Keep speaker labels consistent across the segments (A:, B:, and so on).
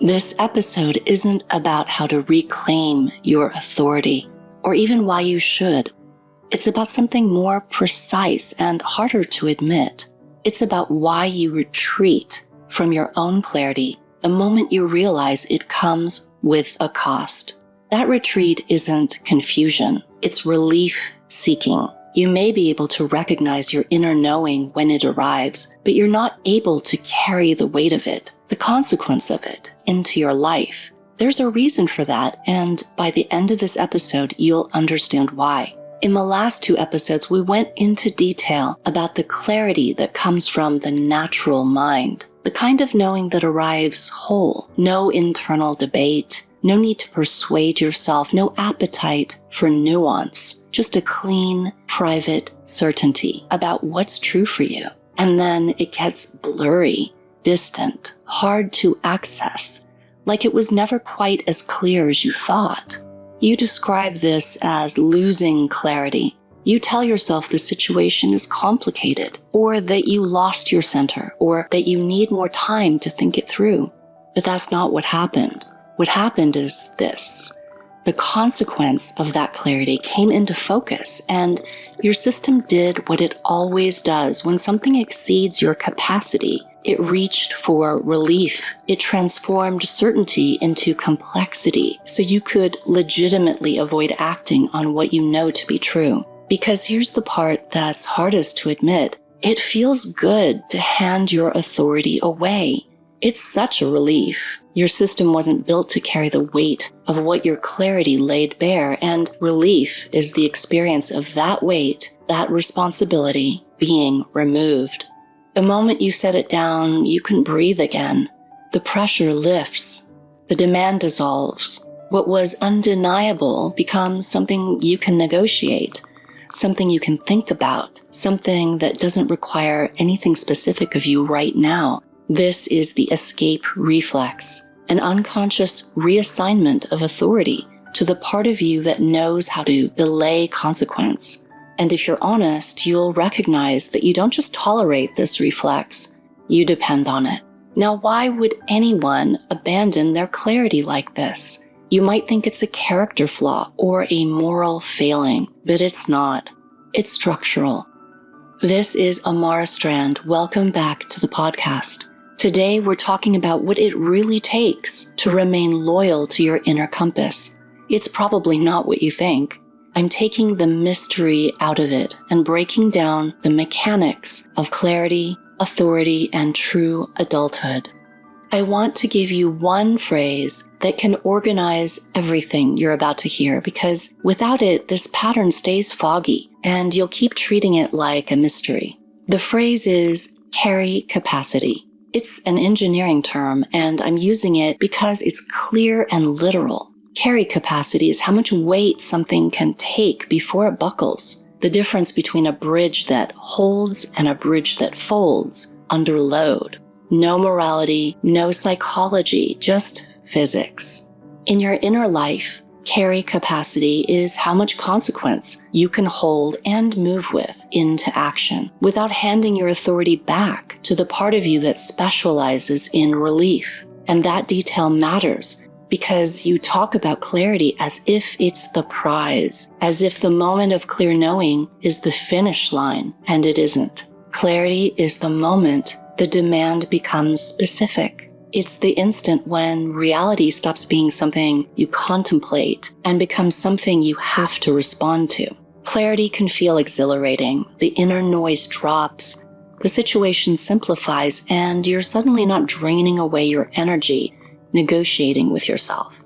A: This episode isn't about how to reclaim your authority, or even why you should. It's about something more precise and harder to admit. It's about why you retreat from your own clarity the moment you realize it comes with a cost. That retreat isn't confusion, it's relief-seeking. You may be able to recognize your inner knowing when it arrives, but you're not able to carry the weight of it, the consequence of it, into your life. There's a reason for that, and by the end of this episode, you'll understand why. In the last 2 episodes, we went into detail about the clarity that comes from the natural mind, the kind of knowing that arrives whole, no internal debate, no need to persuade yourself, no appetite for nuance, just a clean, private certainty about what's true for you. And then it gets blurry, distant, hard to access, like it was never quite as clear as you thought. You describe this as losing clarity. You tell yourself the situation is complicated, or that you lost your center, or that you need more time to think it through. But that's not what happened. What happened is this. The consequence of that clarity came into focus, and your system did what it always does when something exceeds your capacity. It reached for relief. It transformed certainty into complexity so you could legitimately avoid acting on what you know to be true. Because here's the part that's hardest to admit. It feels good to hand your authority away. It's such a relief. Your system wasn't built to carry the weight of what your clarity laid bare, and relief is the experience of that weight, that responsibility being removed. The moment you set it down, you can breathe again. The pressure lifts. The demand dissolves. What was undeniable becomes something you can negotiate, something you can think about, something that doesn't require anything specific of you right now. This is the escape reflex, an unconscious reassignment of authority to the part of you that knows how to delay consequence. And if you're honest, you'll recognize that you don't just tolerate this reflex, you depend on it. Now, why would anyone abandon their clarity like this? You might think it's a character flaw or a moral failing, but it's not. It's structural. This is Amara Strand. Welcome back to the podcast. Today, we're talking about what it really takes to remain loyal to your inner compass. It's probably not what you think. I'm taking the mystery out of it and breaking down the mechanics of clarity, authority, and true adulthood. I want to give you one phrase that can organize everything you're about to hear, because without it, this pattern stays foggy and you'll keep treating it like a mystery. The phrase is carry capacity. It's an engineering term, and I'm using it because it's clear and literal. Carry capacity is how much weight something can take before it buckles. The difference between a bridge that holds and a bridge that folds under load. No morality, no psychology, just physics. In your inner life, carry capacity is how much consequence you can hold and move with into action without handing your authority back to the part of you that specializes in relief. And that detail matters because you talk about clarity as if it's the prize, as if the moment of clear knowing is the finish line, and it isn't. Clarity is the moment the demand becomes specific. It's the instant when reality stops being something you contemplate and becomes something you have to respond to. Clarity can feel exhilarating. The inner noise drops. The situation simplifies, and you're suddenly not draining away your energy negotiating with yourself.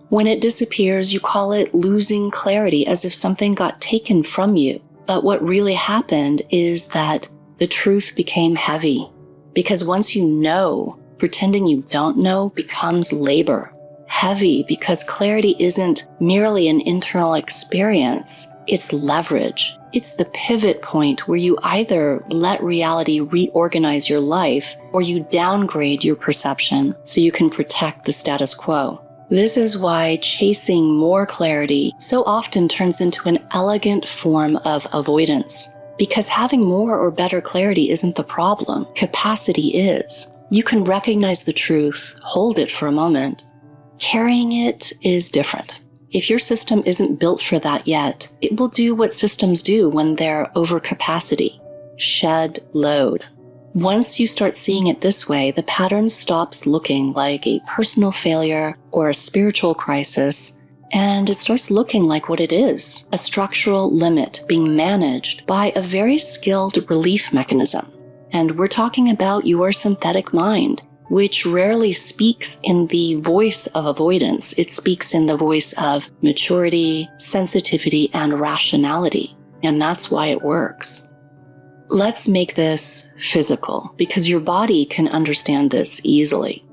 A: When it disappears, you call it losing clarity, as if something got taken from you. But what really happened is that the truth became heavy. Because once you know, pretending you don't know becomes labor. Heavy because clarity isn't merely an internal experience, it's leverage. It's the pivot point where you either let reality reorganize your life or you downgrade your perception so you can protect the status quo. This is why chasing more clarity so often turns into an elegant form of avoidance. Because having more or better clarity isn't the problem, capacity is. You can recognize the truth, hold it for a moment. Carrying it is different. If your system isn't built for that yet, it will do what systems do when they're over capacity: shed load. Once you start seeing it this way, the pattern stops looking like a personal failure or a spiritual crisis, and it starts looking like what it is: a structural limit being managed by a very skilled relief mechanism. And we're talking about your synthetic mind, which rarely speaks in the voice of avoidance. It speaks in the voice of maturity, sensitivity, and rationality. And that's why it works. Let's make this physical, because your body can understand this easily.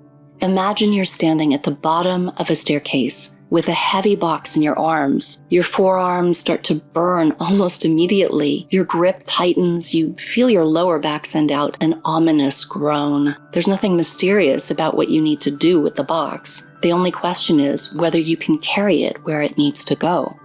A: Imagine you're standing at the bottom of a staircase with a heavy box in your arms. Your forearms start to burn almost immediately. Your grip tightens. You feel your lower back send out an ominous groan. There's nothing mysterious about what you need to do with the box. The only question is whether you can carry it where it needs to go.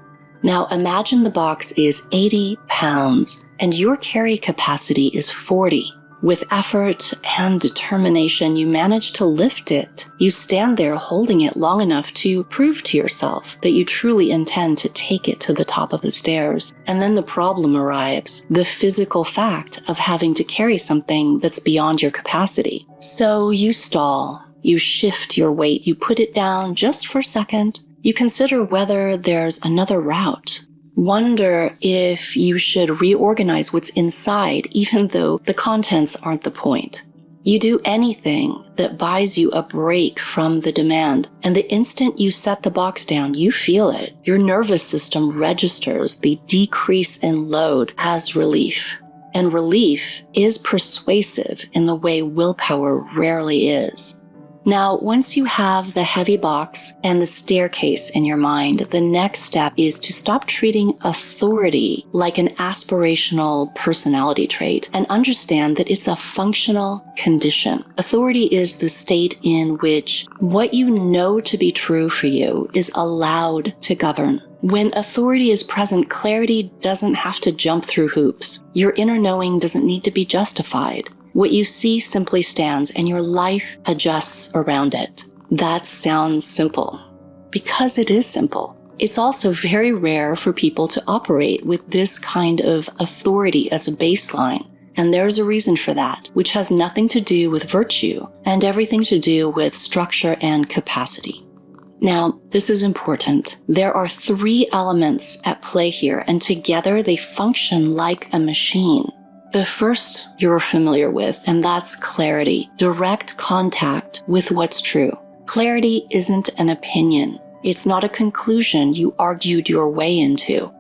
A: Now imagine the box is 80 pounds and your carry capacity is 40. With effort and determination, you manage to lift it. You stand there holding it long enough to prove to yourself that you truly intend to take it to the top of the stairs. And then the problem arrives, the physical fact of having to carry something that's beyond your capacity. So you stall, you shift your weight, you put it down just for a second. You consider whether there's another route. Wonder if you should reorganize what's inside, even though the contents aren't the point. You do anything that buys you a break from the demand, and the instant you set the box down, you feel it. Your nervous system registers the decrease in load as relief. And relief is persuasive in the way willpower rarely is. Now, once you have the heavy box and the staircase in your mind, the next step is to stop treating authority like an aspirational personality trait and understand that it's a functional condition. Authority is the state in which what you know to be true for you is allowed to govern. When authority is present, clarity doesn't have to jump through hoops. Your inner knowing doesn't need to be justified. What you see simply stands and your life adjusts around it. That sounds simple, because it is simple. It's also very rare for people to operate with this kind of authority as a baseline. And there's a reason for that, which has nothing to do with virtue and everything to do with structure and capacity. Now, this is important. There are 3 elements at play here, and together they function like a machine. The first you're familiar with, and that's clarity, direct contact with what's true. Clarity isn't an opinion. It's not a conclusion you argued your way into.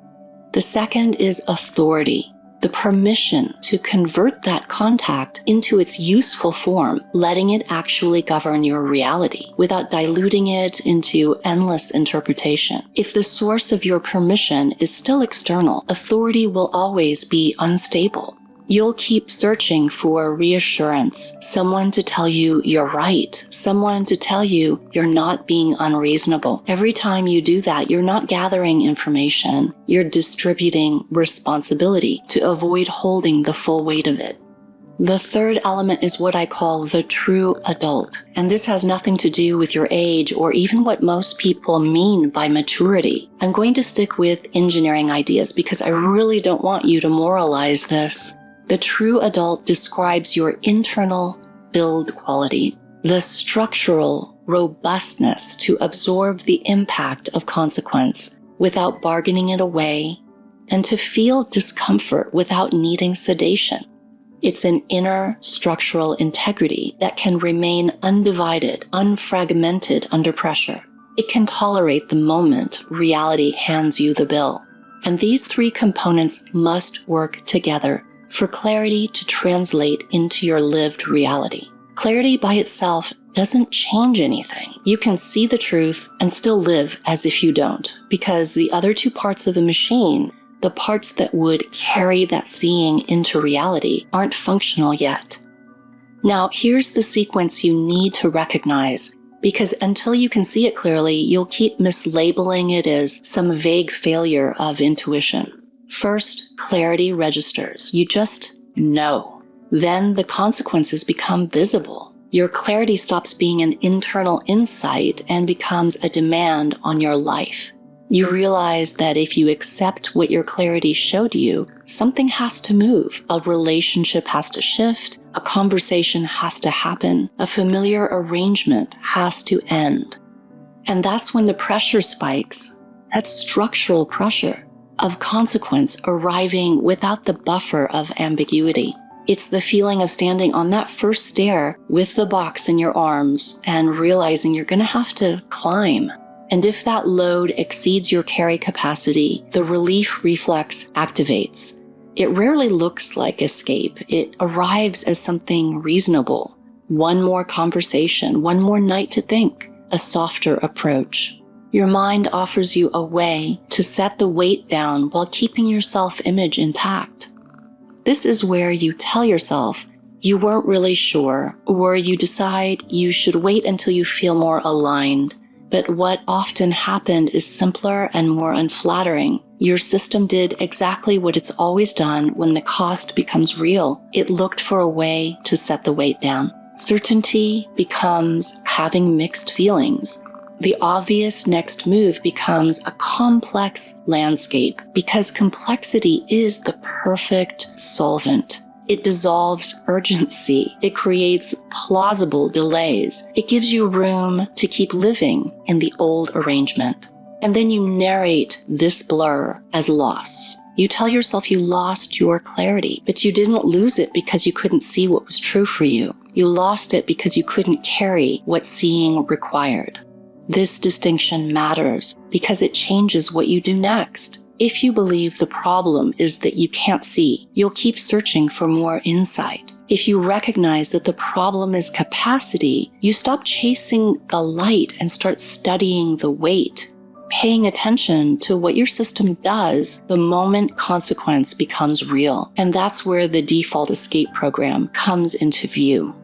A: The second is authority, the permission to convert that contact into its useful form, letting it actually govern your reality without diluting it into endless interpretation. If the source of your permission is still external, authority will always be unstable. You'll keep searching for reassurance, someone to tell you you're right, someone to tell you you're not being unreasonable. Every time you do that, you're not gathering information, you're distributing responsibility to avoid holding the full weight of it. The third element is what I call the true adult, and this has nothing to do with your age or even what most people mean by maturity. I'm going to stick with engineering ideas because I really don't want you to moralize this. The true adult describes your internal build quality, the structural robustness to absorb the impact of consequence without bargaining it away, and to feel discomfort without needing sedation. It's an inner structural integrity that can remain undivided, unfragmented under pressure. It can tolerate the moment reality hands you the bill. And these 3 components must work together for clarity to translate into your lived reality. Clarity by itself doesn't change anything. You can see the truth and still live as if you don't, because the other 2 parts of the machine, the parts that would carry that seeing into reality, aren't functional yet. Now, here's the sequence you need to recognize, because until you can see it clearly, you'll keep mislabeling it as some vague failure of intuition. First, clarity registers. You just know. Then the consequences become visible. Your clarity stops being an internal insight and becomes a demand on your life. You realize that if you accept what your clarity showed you, something has to move. A relationship has to shift, a conversation has to happen, a familiar arrangement has to end. And that's when the pressure spikes. That's structural pressure of consequence arriving without the buffer of ambiguity. It's the feeling of standing on that first stair with the box in your arms and realizing you're going to have to climb. And if that load exceeds your carry capacity, the relief reflex activates. It rarely looks like escape. It arrives as something reasonable. One more conversation, one more night to think, a softer approach. Your mind offers you a way to set the weight down while keeping your self-image intact. This is where you tell yourself you weren't really sure, or you decide you should wait until you feel more aligned. But what often happened is simpler and more unflattering. Your system did exactly what it's always done when the cost becomes real. It looked for a way to set the weight down. Certainty becomes having mixed feelings. The obvious next move becomes a complex landscape because complexity is the perfect solvent. It dissolves urgency. It creates plausible delays. It gives you room to keep living in the old arrangement. And then you narrate this blur as loss. You tell yourself you lost your clarity, but you didn't lose it because you couldn't see what was true for you. You lost it because you couldn't carry what seeing required. This distinction matters because it changes what you do next. If you believe the problem is that you can't see, you'll keep searching for more insight. If you recognize that the problem is capacity, you stop chasing the light and start studying the weight, paying attention to what your system does the moment consequence becomes real. And that's where the default escape program comes into view.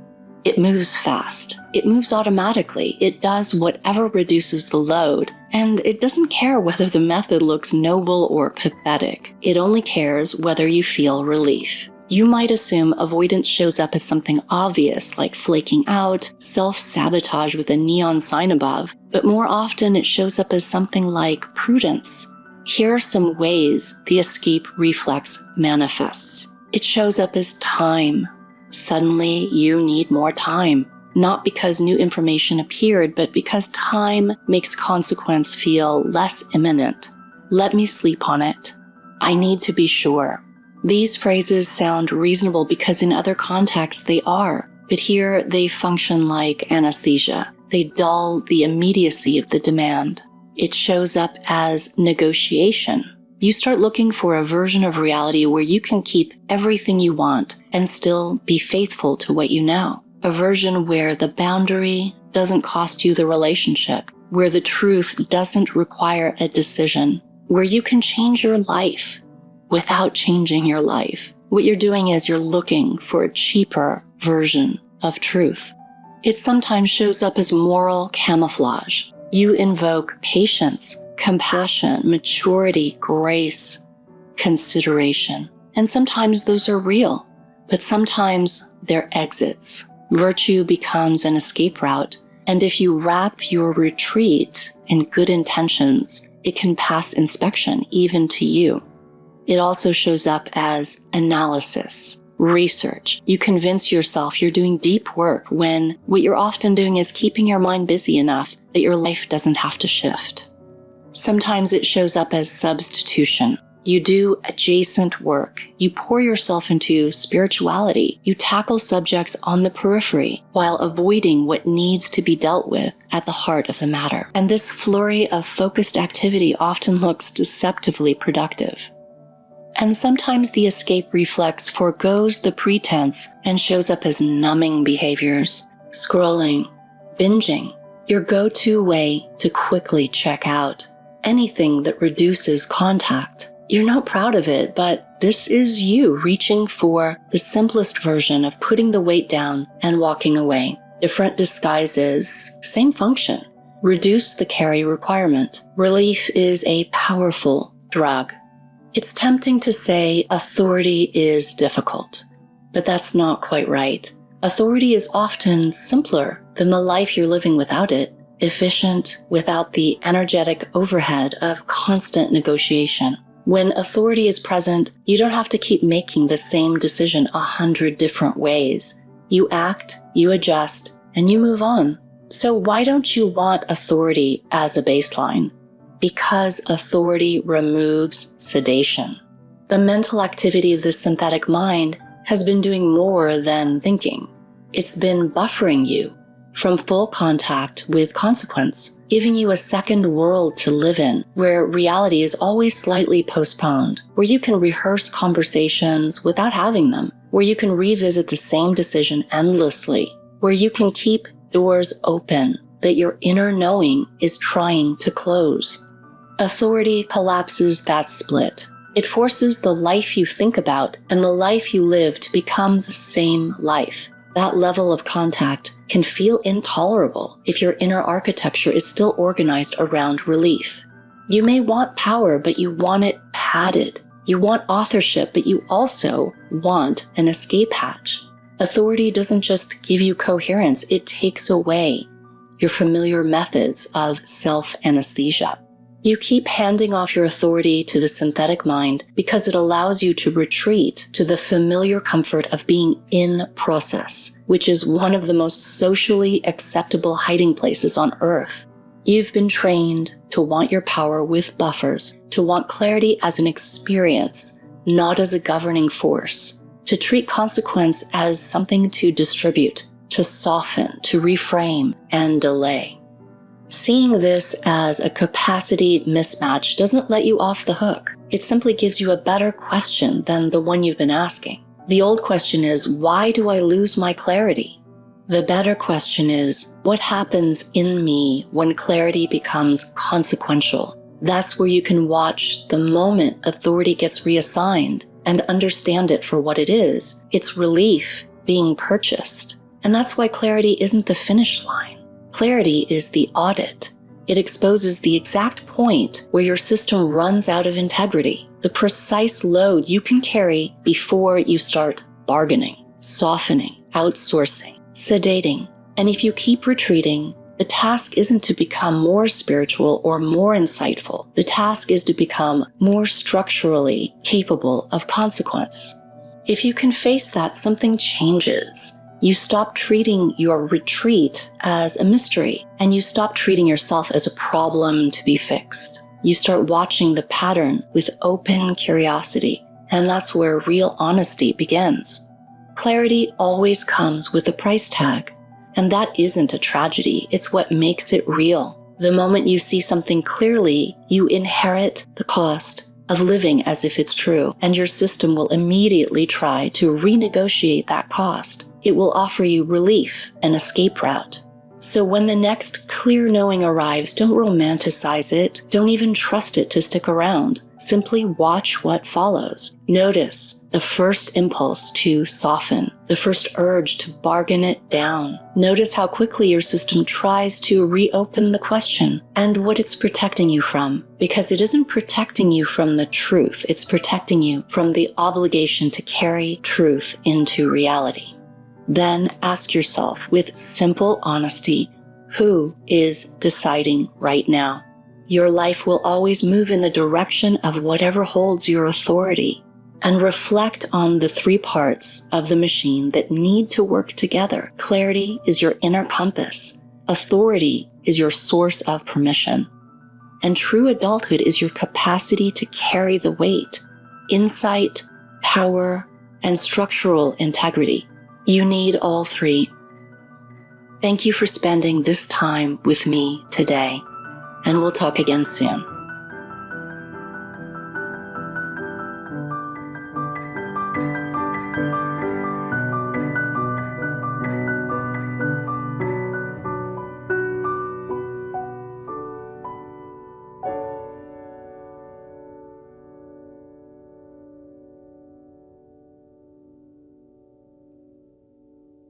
A: It moves fast. It moves automatically. It does whatever reduces the load. And it doesn't care whether the method looks noble or pathetic. It only cares whether you feel relief. You might assume avoidance shows up as something obvious, like flaking out, self-sabotage with a neon sign above, but more often it shows up as something like prudence. Here are some ways the escape reflex manifests. It shows up as time. Suddenly, you need more time, not because new information appeared, but because time makes consequence feel less imminent. Let me sleep on it. I need to be sure. These phrases sound reasonable because in other contexts they are, but here they function like anesthesia. They dull the immediacy of the demand. It shows up as negotiation. You start looking for a version of reality where you can keep everything you want and still be faithful to what you know. A version where the boundary doesn't cost you the relationship, where the truth doesn't require a decision, where you can change your life without changing your life. What you're doing is you're looking for a cheaper version of truth. It sometimes shows up as moral camouflage. You invoke patience, compassion, maturity, grace, consideration. And sometimes those are real, but sometimes they're exits. Virtue becomes an escape route, and if you wrap your retreat in good intentions, it can pass inspection even to you. It also shows up as analysis, research. You convince yourself you're doing deep work when what you're often doing is keeping your mind busy enough that your life doesn't have to shift. Sometimes it shows up as substitution. You do adjacent work. You pour yourself into spirituality. You tackle subjects on the periphery while avoiding what needs to be dealt with at the heart of the matter. And this flurry of focused activity often looks deceptively productive. And sometimes the escape reflex forgoes the pretense and shows up as numbing behaviors, scrolling, binging, your go-to way to quickly check out. Anything that reduces contact. You're not proud of it, but this is you reaching for the simplest version of putting the weight down and walking away. Different disguises, same function. Reduce the carry requirement. Relief is a powerful drug. It's tempting to say authority is difficult, but that's not quite right. Authority is often simpler than the life you're living without it, efficient without the energetic overhead of constant negotiation. When authority is present, you don't have to keep making the same decision 100 different ways. You act, you adjust, and you move on. So why don't you want authority as a baseline? Because authority removes sedation. The mental activity of the synthetic mind has been doing more than thinking. It's been buffering you from full contact with consequence, giving you a second world to live in, where reality is always slightly postponed, where you can rehearse conversations without having them, where you can revisit the same decision endlessly, where you can keep doors open that your inner knowing is trying to close. Authority collapses that split. It forces the life you think about and the life you live to become the same life. That level of contact can feel intolerable if your inner architecture is still organized around relief. You may want power, but you want it padded. You want authorship, but you also want an escape hatch. Authority doesn't just give you coherence, it takes away your familiar methods of self-anesthesia. You keep handing off your authority to the synthetic mind because it allows you to retreat to the familiar comfort of being in process, which is one of the most socially acceptable hiding places on earth. You've been trained to want your power with buffers, to want clarity as an experience, not as a governing force, to treat consequence as something to distribute, to soften, to reframe, and delay. Seeing this as a capacity mismatch doesn't let you off the hook. It simply gives you a better question than the one you've been asking. The old question is, why do I lose my clarity? The better question is, what happens in me when clarity becomes consequential? That's where you can watch the moment authority gets reassigned and understand it for what it is. It's relief being purchased. And that's why clarity isn't the finish line. Clarity is the audit. It exposes the exact point where your system runs out of integrity, the precise load you can carry before you start bargaining, softening, outsourcing, sedating. And if you keep retreating, the task isn't to become more spiritual or more insightful. The task is to become more structurally capable of consequence. If you can face that, something changes. You stop treating your retreat as a mystery, and you stop treating yourself as a problem to be fixed. You start watching the pattern with open curiosity, and that's where real honesty begins. Clarity always comes with a price tag, and that isn't a tragedy, it's what makes it real. The moment you see something clearly, you inherit the cost of living as if it's true, and your system will immediately try to renegotiate that cost. It will offer you relief, an escape route. So when the next clear knowing arrives, don't romanticize it, don't even trust it to stick around. Simply watch what follows. Notice the first impulse to soften, the first urge to bargain it down. Notice how quickly your system tries to reopen the question and what it's protecting you from. Because it isn't protecting you from the truth, it's protecting you from the obligation to carry truth into reality. Then ask yourself with simple honesty, who is deciding right now? Your life will always move in the direction of whatever holds your authority. And reflect on the three parts of the machine that need to work together. Clarity is your inner compass. Authority is your source of permission. And true adulthood is your capacity to carry the weight. Insight, power, and structural integrity. You need all three. Thank you for spending this time with me today, and we'll talk again soon.